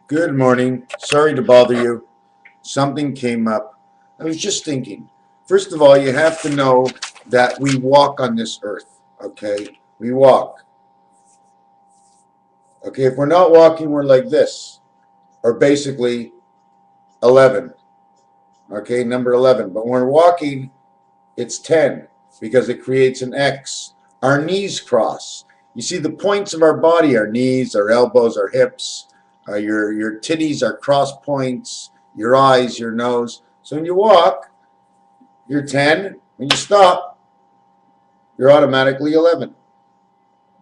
Good morning. Sorry to bother you. Something came up. I was just thinking. First of all, you have to know that we walk on this earth, okay? We walk. Okay, if we're not walking, we're like this, or basically 11, okay, number 11. But when we're walking, it's 10 because it creates an X. Our knees cross. You see the points of our body, our knees, our elbows, our hips, your titties are cross points, your eyes, your nose. So when you walk, you're 10. When you stop, you're automatically 11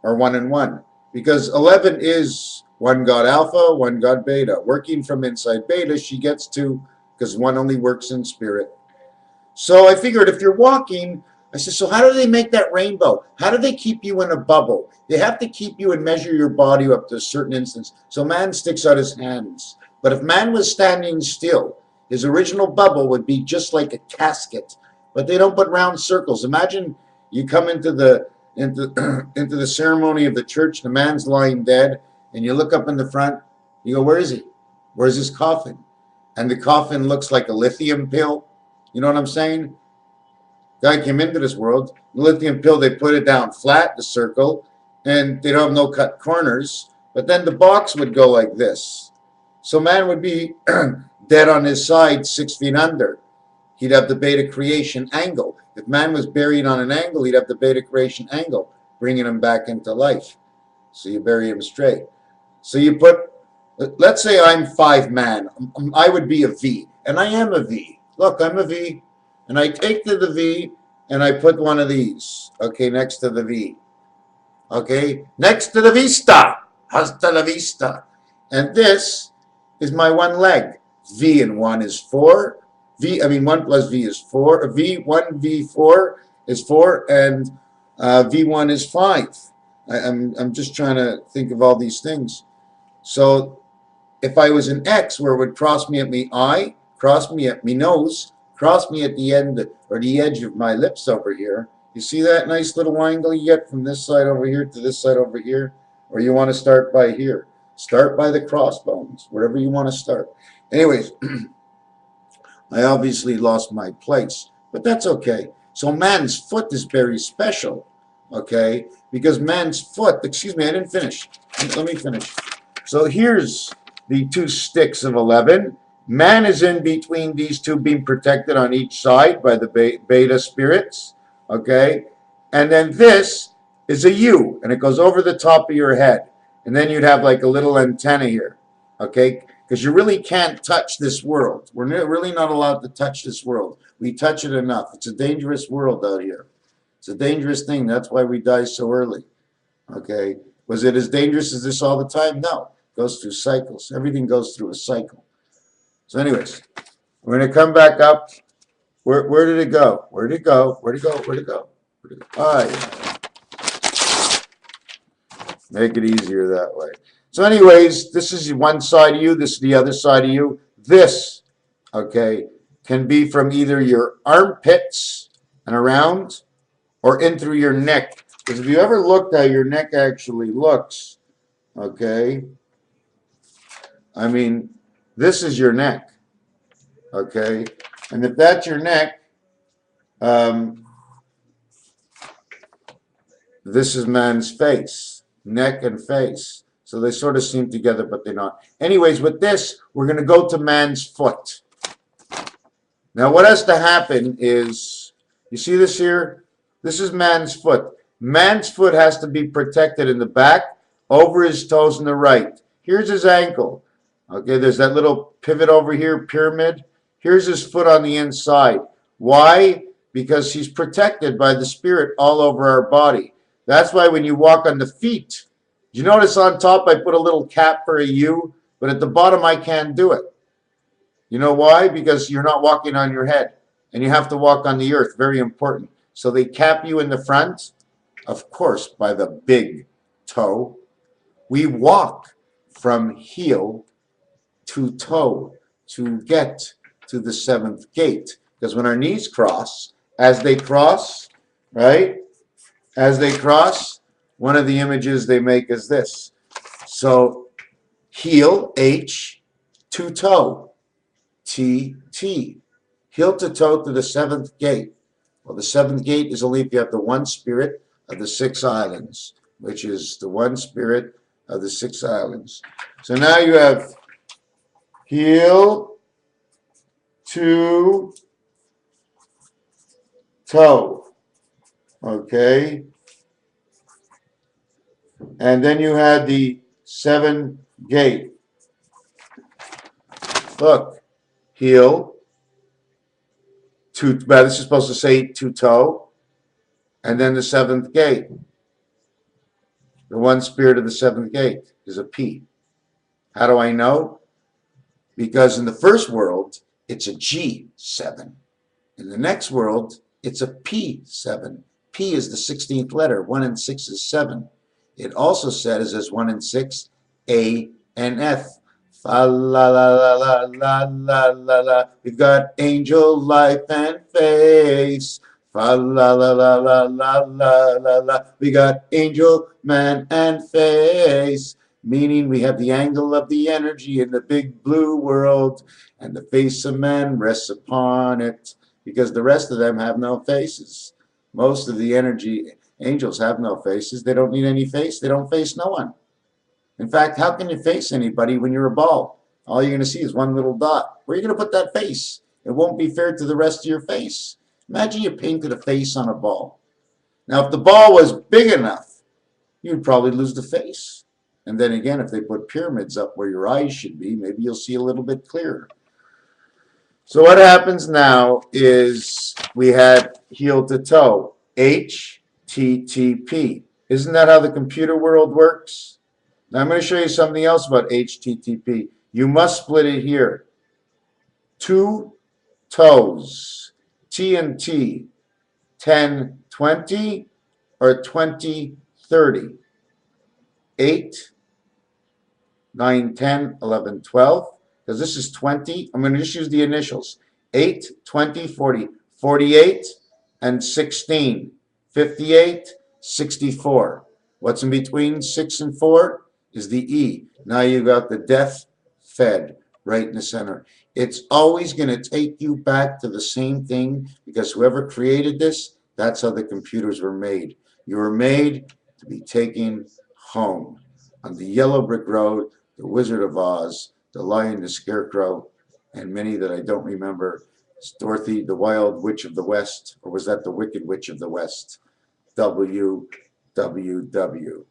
or 1 and 1 because 11 is one got alpha, one got beta. Working from inside beta, she gets 2 because one only works in spirit. So I figured if you're walking, I said, so how do they make that rainbow? How do they keep you in a bubble? They have to keep you and measure your body up to a certain instance. So man sticks out his hands. But if man was standing still, his original bubble would be just like a casket. But they don't put round circles. Imagine you come into the into the ceremony of the church, the man's lying dead, and you look up in the front, you go, where is he? Where's his coffin? And the coffin looks like a lithium pill. You know what I'm saying? Guy came into this world, the lithium pill, they put it down flat, the circle, and they don't have no cut corners, but then the box would go like this. So man would be dead on his side, 6 feet under. He'd have the beta creation angle. If man was buried on an angle, he'd have the beta creation angle, bringing him back into life. So you bury him straight. So you put, let's say I'm 5 man. I would be a V, and I am a V. Look, I'm a V, and I take to the V, and I put one of these, okay, next to the V. Okay, next to the vista, hasta la vista. And this is my one leg. V and 1 is 4. 1 plus V is 4. V1, V4 is 4, and V1 is 5. I'm just trying to think of all these things. So if I was an X where it would cross me at me eye, cross me at me nose, cross me at the end or the edge of my lips over here. You see that nice little angle you get from this side over here to this side over here? Or you want to start by here. Start by the crossbones, wherever you want to start. Anyways, I obviously lost my place, but that's okay. So man's foot is very special, okay? Because man's foot, excuse me, I didn't finish. Let me finish. So here's the 2 sticks of 11. Man is in between these 2 being protected on each side by the beta spirits, okay? And then this is a U, and it goes over the top of your head. And then you'd have like a little antenna here, okay? Because you really can't touch this world. We're really not allowed to touch this world. We touch it enough. It's a dangerous world out here. It's a dangerous thing. That's why we die so early, okay? Was it as dangerous as this all the time? No. It goes through cycles. Everything goes through a cycle. So anyways, we're going to come back up. Where did it go? Where did it go? Where did it go? Where did it go? Where did it go? All right. Make it easier that way. So anyways, this is one side of you. This is the other side of you. This, okay, can be from either your armpits and around or in through your neck. Because if you ever looked how your neck actually looks, okay, I mean, this is your neck, okay? And if that's your neck, this is man's face, neck and face. So they sort of seem together, but they're not. Anyways, with this, we're going to go to man's foot. Now, what has to happen is, you see this here? This is man's foot. Man's foot has to be protected in the back, over his toes in the right. Here's his ankle. Okay, there's that little pivot over here, pyramid. Here's his foot on the inside. Why? Because he's protected by the spirit all over our body. That's why when you walk on the feet, you notice on top I put a little cap for a U, but at the bottom I can't do it. You know why? Because you're not walking on your head, and you have to walk on the earth. Very important. So they cap you in the front, of course, by the big toe. We walk from heel to toe to get to the 7th gate. Because when our knees cross, as they cross, right? As they cross, one of the images they make is this. So Heel, H, to toe, T, T. Heel to toe to the seventh gate. Well, the seventh gate is only if you have the one spirit of the 6 islands, which is the one spirit of the 6 islands. So now you have heel to toe. Okay. And then you had the 7 gate. Look, heel to, well, this is supposed to say to toe, and then the 7th gate. The one spirit of the 7th gate is a P. How do I know? Because in the first world, it's a G7. In the next world, it's a P7. P is the 16th letter. 1 and 6 is 7. It also says as 1 and 6, A and F. Fa la la la la la la la la. We've got angel life and face. Fa la la la la la la la la. We got angel, man, and face. Meaning we have the angle of the energy in the big blue world, and the face of man rests upon it, because the rest of them have no faces. Most of the energy angels have no faces. They don't need any face. They don't face no one. In fact, how can you face anybody when you're a ball? All you're going to see is one little dot. Where are you going to put that face? It won't be fair to the rest of your face. Imagine you painted a face on a ball. Now, if the ball was big enough, you'd probably lose the face. And then again, if they put pyramids up where your eyes should be, maybe you'll see a little bit clearer. So what happens now is we had heel to toe, HTTP. Isn't that how the computer world works? Now I'm going to show you something else about HTTP. You must split it here. 2 toes, T and T, 10, 20, or 20, 30. 8, 9, 10, 11, 12. Because this is 20. I'm going to just use the initials. 8, 20, 40. 48 and 16. 58, 64. What's in between 6 and 4? Is the E. Now you got the death fed right in the center. It's always going to take you back to the same thing, because whoever created this, that's how the computers were made. You were made to be taken home. On the Yellow Brick Road, the Wizard of Oz, the Lion, the Scarecrow, and many that I don't remember. Dorothy, the Wild Witch of the West, or was that the Wicked Witch of the West? WWW.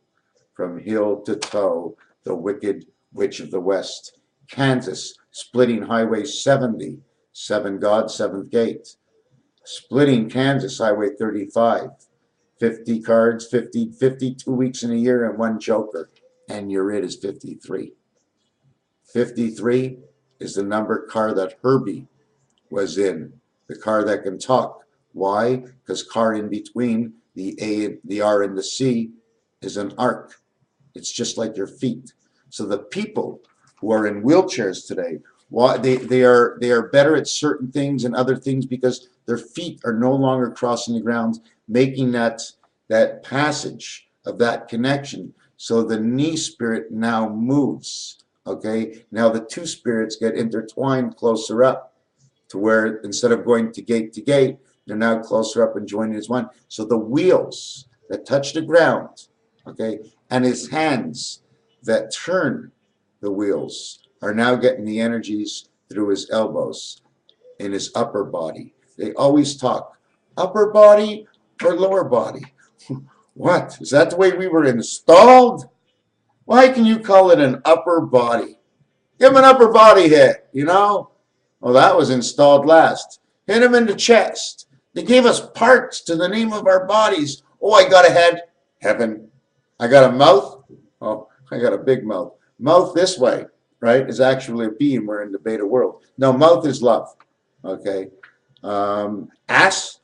From heel to toe, the Wicked Witch of the West. Kansas, splitting Highway 70, 7 God, 7th gate. Splitting Kansas, Highway 35. 50 cards, 52 weeks in a year, and 1 joker. And your it is 53. 53 is the number car that Herbie was in. The car that can talk. Why? Because car in between the A, the R, and the C is an arc. It's just like your feet. So the people who are in wheelchairs today, they are better at certain things and other things because their feet are no longer crossing the ground, making that passage of that connection. So the knee spirit now moves. Okay, now the 2 spirits get intertwined closer up to where instead of going to gate, they're now closer up and joining as one. So the wheels that touch the ground, okay, and his hands that turn the wheels are now getting the energies through his elbows in his upper body. They always talk upper body or lower body. What? Is that the way we were installed? Why can you call it an upper body? Give him an upper body hit, you know? Well, that was installed last. Hit him in the chest. They gave us parts to the name of our bodies. Oh, I got a head. Heaven. I got a mouth. Oh, I got a big mouth. Mouth this way, right, is actually a being. We're in the beta world. No, mouth is love. Okay. Ass,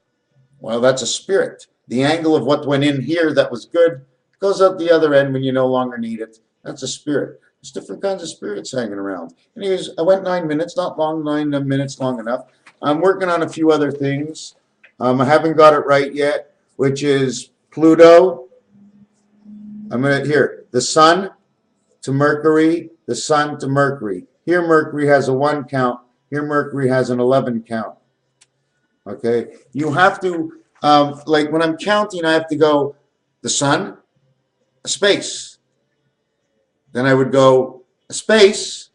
well, that's a spirit. The angle of what went in here that was good goes out the other end when you no longer need it. That's a spirit. There's different kinds of spirits hanging around. Anyways, I went 9 minutes, not long, 9 minutes long enough. I'm working on a few other things. I haven't got it right yet, which is Pluto. I'm going to, here, the sun to Mercury, the Sun to Mercury. Here Mercury has a 1 count. Here Mercury has an 11 count. Okay, you have to, like when I'm counting, I have to go the Sun, a space. Then I would go a space,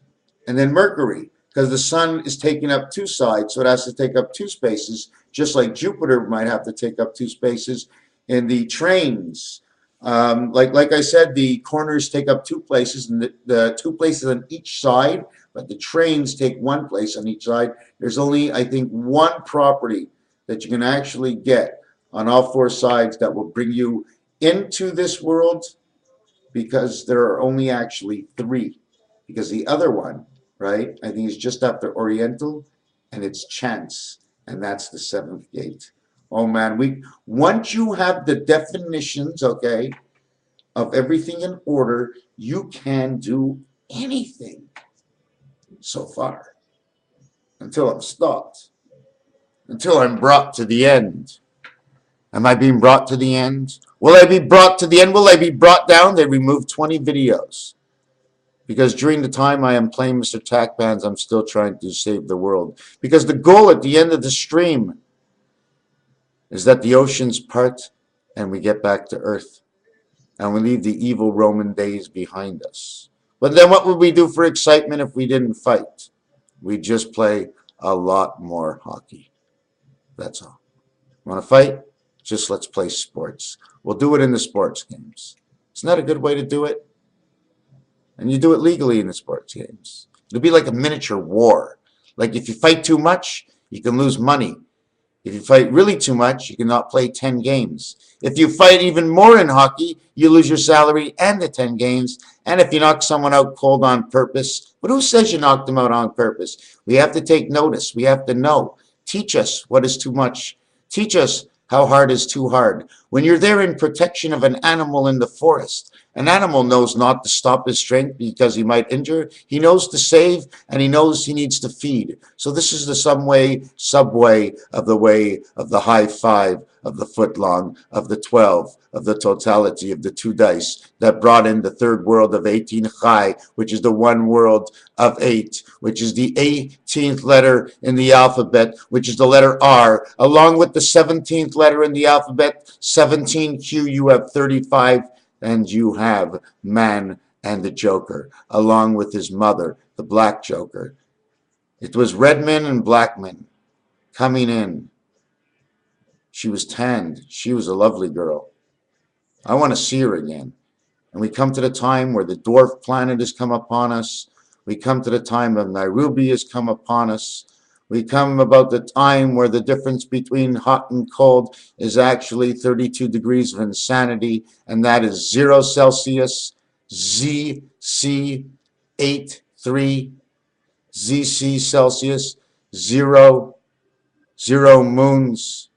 and then Mercury, because the Sun is taking up 2 sides, so it has to take up 2 spaces, just like Jupiter might have to take up 2 spaces. In the trains, like I said, the corners take up 2 places, and the 2 places on each side, but the trains take 1 place on each side. There's only, I think, 1 property that you can actually get on all 4 sides that will bring you into this world, because there are only actually 3. Because the other one, right, I think is just after Oriental, and it's Chance, and that's the 7th gate. Oh man, once you have the definitions, okay, of everything in order, you can do anything so far. Until I'm stopped. Until I'm brought to the end. Am I being brought to the end? Will I be brought to the end? Will I be brought down? They removed 20 videos. Because during the time I am playing MrTacpans, I'm still trying to save the world. Because the goal at the end of the stream is that the oceans part and we get back to Earth. And we leave the evil Roman days behind us. But then what would we do for excitement if we didn't fight? We'd just play a lot more hockey. That's all. Want to fight? Just let's play sports. We'll do it in the sports games. Isn't that a good way to do it? And you do it legally in the sports games. It'll be like a miniature war. Like if you fight too much, you can lose money. If you fight really too much, you cannot play 10 games. If you fight even more in hockey, you lose your salary and the 10 games. And if you knock someone out cold on purpose, but who says you knocked them out on purpose? We have to take notice. We have to know. Teach us what is too much. Teach us how hard is too hard. When you're there in protection of an animal in the forest, an animal knows not to stop his strength because he might injure. He knows to save, and he knows he needs to feed. So this is the subway of the way of the high 5, of the foot long, of the 12, of the totality of the 2 dice that brought in the 3rd world of 18 Chai, which is the 1 world of 8, which is the 18th letter in the alphabet, which is the letter R, along with the 17th letter in the alphabet, 17Q. You have 35. And you have man and the Joker, along with his mother, the Black Joker. It was red men and black men coming in. She was tanned. She was a lovely girl. I want to see her again. And we come to the time where the dwarf planet has come upon us. We come to the time of Nairobi has come upon us. We come about the time where the difference between hot and cold is actually 32 degrees of insanity, and that is 0 Celsius, ZC 83, ZC Celsius, 0, 0 moons,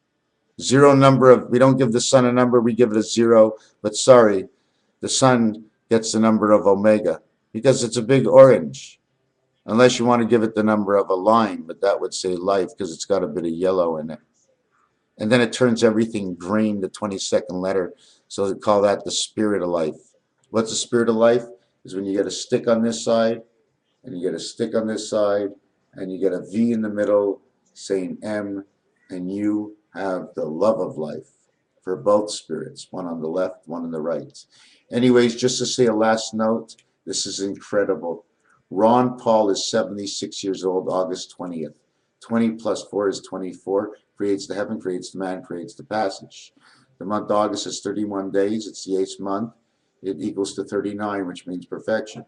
0 number of, we don't give the sun a number, we give it a 0, but sorry, the sun gets the number of omega, because it's a big orange. Unless you want to give it the number of a line, but that would say life because it's got a bit of yellow in it. And then it turns everything green, the 22nd letter. So they call that the spirit of life. What's the spirit of life? Is when you get a stick on this side, and you get a stick on this side, and you get a V in the middle saying M, and you have the love of life for both spirits, one on the left, one on the right. Anyways, just to say a last note, this is incredible. Ron Paul is 76 years old, August 20th. 20 plus 4 is 24. Creates the heaven, creates the man, creates the passage. The month August is 31 days. It's the 8th month. It equals to 39, which means perfection.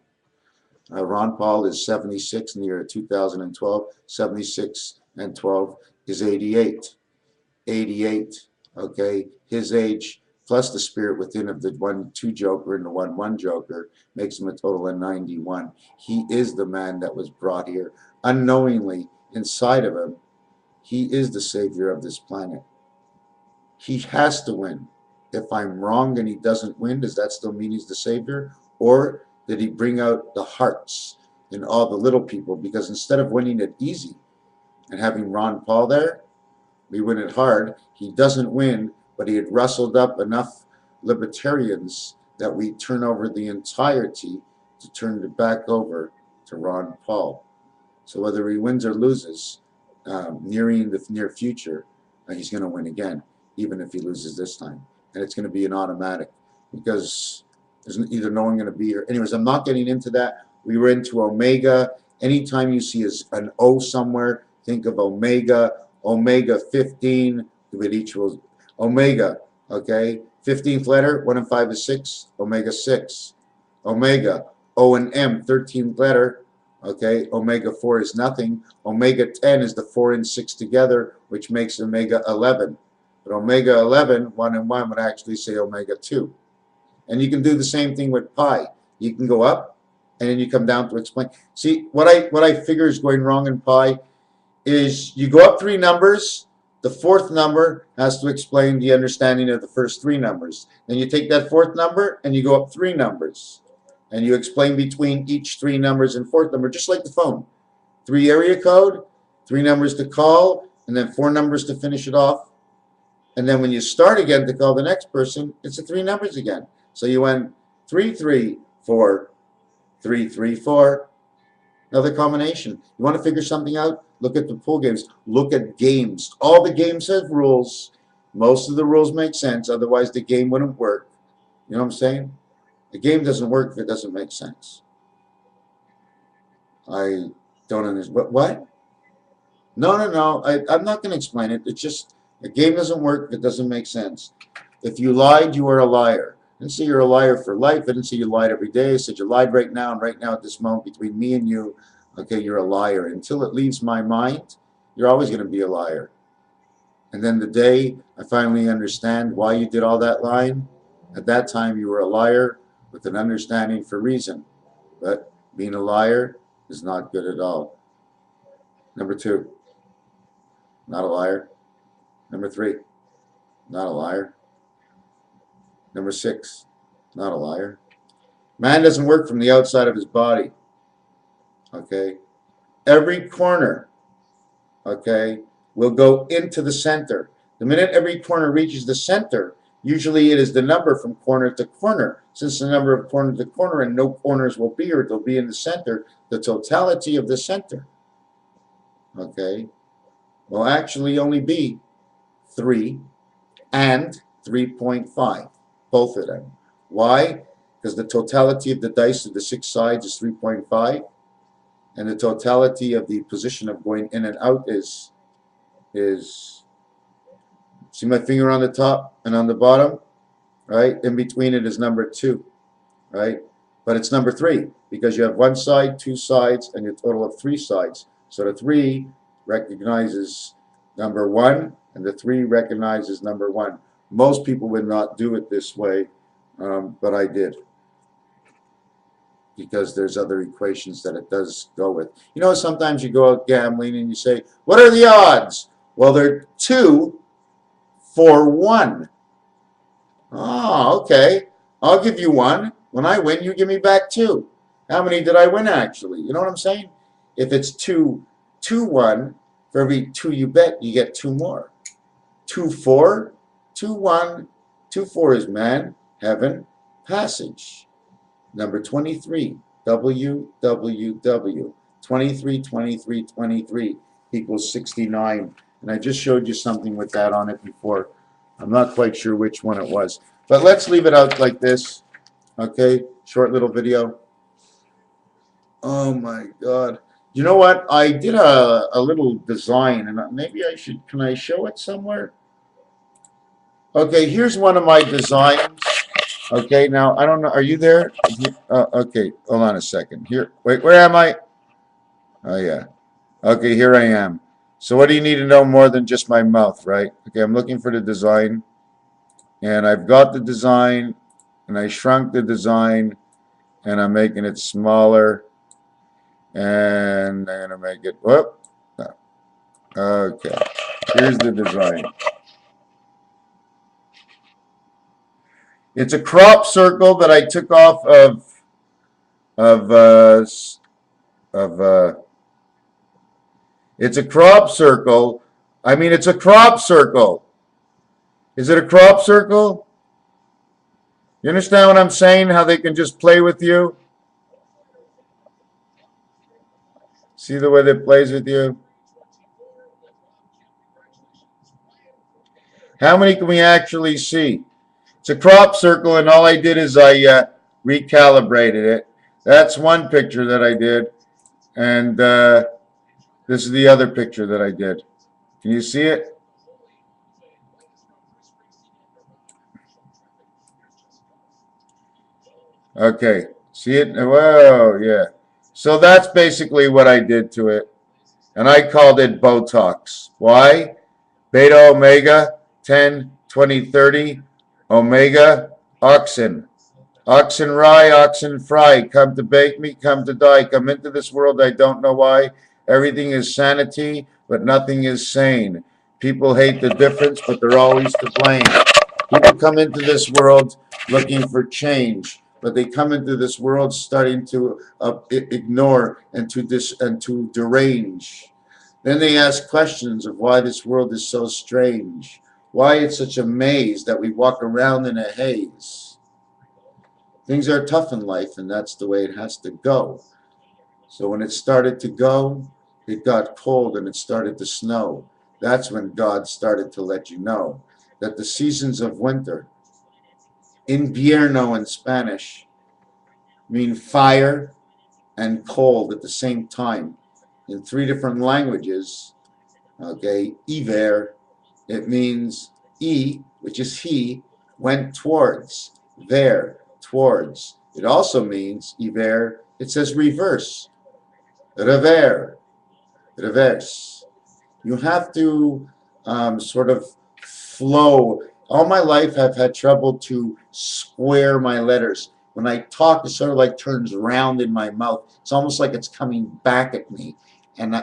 Ron Paul is 76 in the year 2012. 76 and 12 is 88. 88, okay? His age plus the spirit within of the 1-2 Joker and the 1-1 Joker makes him a total of 91. He is the man that was brought here. Unknowingly, inside of him, he is the savior of this planet. He has to win. If I'm wrong and he doesn't win, does that still mean he's the savior? Or did he bring out the hearts in all the little people? Because instead of winning it easy and having Ron Paul there, we win it hard. He doesn't win, but he had rustled up enough libertarians that we turn over the entirety to turn it back over to Ron Paul. So whether he wins or loses, nearing the near future, he's going to win again, even if he loses this time. And it's going to be an automatic because there's either no one going to be here. Anyways, I'm not getting into that. We were into Omega. Anytime you see an O somewhere, think of Omega. Omega 15, with each will Omega, okay? 15th letter, 1 and 5 is 6, Omega 6. Omega, O and M, 13th letter, okay? Omega 4 is nothing. Omega 10 is the 4 and 6 together, which makes Omega 11. But Omega 11, 1 and 1, would actually say Omega 2. And you can do the same thing with pi. You can go up, and then you come down to explain. See, what I figure is going wrong in pi is you go up 3 numbers, the 4th number has to explain the understanding of the first 3 numbers. Then you take that 4th number and you go up 3 numbers. And you explain between each 3 numbers and 4th number, just like the phone. 3 area code, 3 numbers to call, and then 4 numbers to finish it off. And then when you start again to call the next person, it's the 3 numbers again. So you went 3, 3, 4, 3, 3, 4. Another combination. You want to figure something out? Look at the pool games. Look at games. All the games have rules. Most of the rules make sense. Otherwise, the game wouldn't work. You know what I'm saying? The game doesn't work if it doesn't make sense. I don't understand. What? No. I'm not going to explain it. It's just a game doesn't work if it doesn't make sense. If you lied, you are a liar. I didn't say you're a liar for life. I didn't say you lied every day. I said you lied right now, and right now at this moment between me and you, okay, you're a liar. Until it leaves my mind, you're always going to be a liar. And then the day I finally understand why you did all that lying, at that time you were a liar with an understanding for reason. But being a liar is not good at all. Number 2, not a liar. Number 3, not a liar. Number 6, not a liar. Man doesn't work from the outside of his body. Okay? Every corner, okay, will go into the center. The minute every corner reaches the center, usually it is the number from corner to corner. Since the number of corner to corner and no corners will be, or they'll be in the center, the totality of the center, okay, will actually only be 3 and 3.5. Both of them. Why? Because the totality of the dice of the 6 sides is 3.5, and the totality of the position of going in and out is see my finger on the top and on the bottom, right? In between it is number 2, right? But it's number 3 because you have 1 side, 2 sides, and a total of 3 sides. So the 3 recognizes number 1, and the 3 recognizes number 1. Most people would not do it this way, but I did. Because there's other equations that it does go with. You know, sometimes you go out gambling and you say, what are the odds? Well, they're 2 for 1. Oh, okay. I'll give you 1. When I win, you give me back 2. How many did I win, actually? You know what I'm saying? If it's 2, 2, 1, for every 2 you bet, you get 2 more. 2, 4, 2, 1, 2, 4 is man, heaven, passage. Number 23, WWW, 23, 23, 23 equals 69. And I just showed you something with that on it before. I'm not quite sure which one it was. But let's leave it out like this. Okay, short little video. Oh my God. You know what? I did a little design, and maybe I should, can I show it somewhere? Okay, here's one of my designs. Okay, now, I don't know, are you there? Okay, hold on a second. Here, wait, where am I? Oh, yeah. Okay, here I am. So what do you need to know more than just my mouth, right? Okay, I'm looking for the design, and I've got the design, and I shrunk the design, and I'm making it smaller, and I'm going to make it, whoop. Okay, here's the design. It's a crop circle that I took off it's a crop circle. I mean, it's a crop circle. Is it a crop circle? You understand what I'm saying? How they can just play with you? See the way that plays with you? How many can we actually see? It's a crop circle, and all I did is I recalibrated it. That's one picture that I did, and this is the other picture that I did. Can you see it? Okay, see it? Whoa, yeah. So that's basically what I did to it, and I called it Botox. Why? Beta omega 10, 20, 30, omega oxen. Oxen rye, oxen fry. Come to bake me, come to die. Come into this world, I don't know why. Everything is sanity, but nothing is sane. People hate the difference, but they're always to blame. People come into this world looking for change, but they come into this world starting to ignore and to derange. Then they ask questions of why this world is so strange, why it's such a maze that we walk around in a haze. Things are tough in life, and that's the way it has to go. So when it started to go, it got cold and it started to snow. That's when God started to let you know that the seasons of winter, invierno in Spanish, mean fire and cold at the same time. In 3 different languages, okay, iver, it means which is he, went towards, there, towards. It also means, iver, it says reverse, rever, reverse. You have to sort of flow. All my life I've had trouble to square my letters. When I talk, it sort of like turns round in my mouth. It's almost like it's coming back at me. And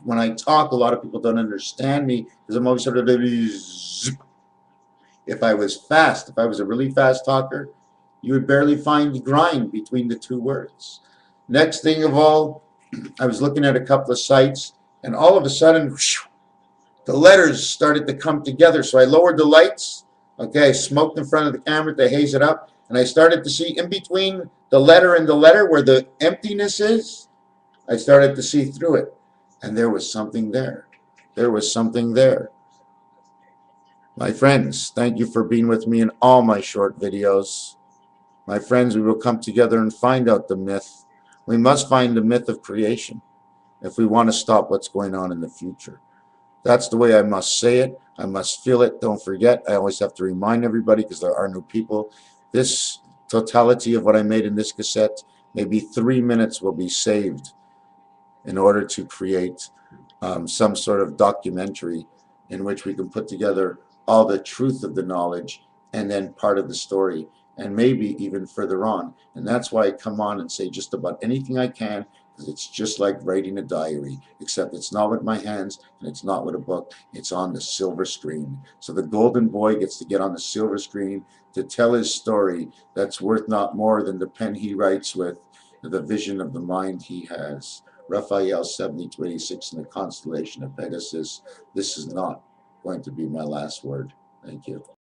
when I talk, a lot of people don't understand me because I'm always sort of, if I was fast, if I was a really fast talker, you would barely find the grind between the 2 words. Next thing of all, I was looking at a couple of sites, and all of a sudden, whoosh, the letters started to come together. So I lowered the lights. Okay, I smoked in front of the camera to haze it up, and I started to see in between the letter and the letter where the emptiness is. I started to see through it, and there was something there. There was something there. My friends, thank you for being with me in all my short videos. My friends, we will come together and find out the myth. We must find the myth of creation if we want to stop what's going on in the future. That's the way I must say it. I must feel it. Don't forget, I always have to remind everybody because there are new people. This totality of what I made in this cassette, maybe 3 minutes will be saved in order to create some sort of documentary in which we can put together all the truth of the knowledge and then part of the story and maybe even further on. And that's why I come on and say just about anything I can, because it's just like writing a diary, except it's not with my hands and it's not with a book. It's on the silver screen. So the golden boy gets to get on the silver screen to tell his story that's worth not more than the pen he writes with, the vision of the mind he has. Raphael 70-86 in the constellation of Pegasus. This is not going to be my last word. Thank you.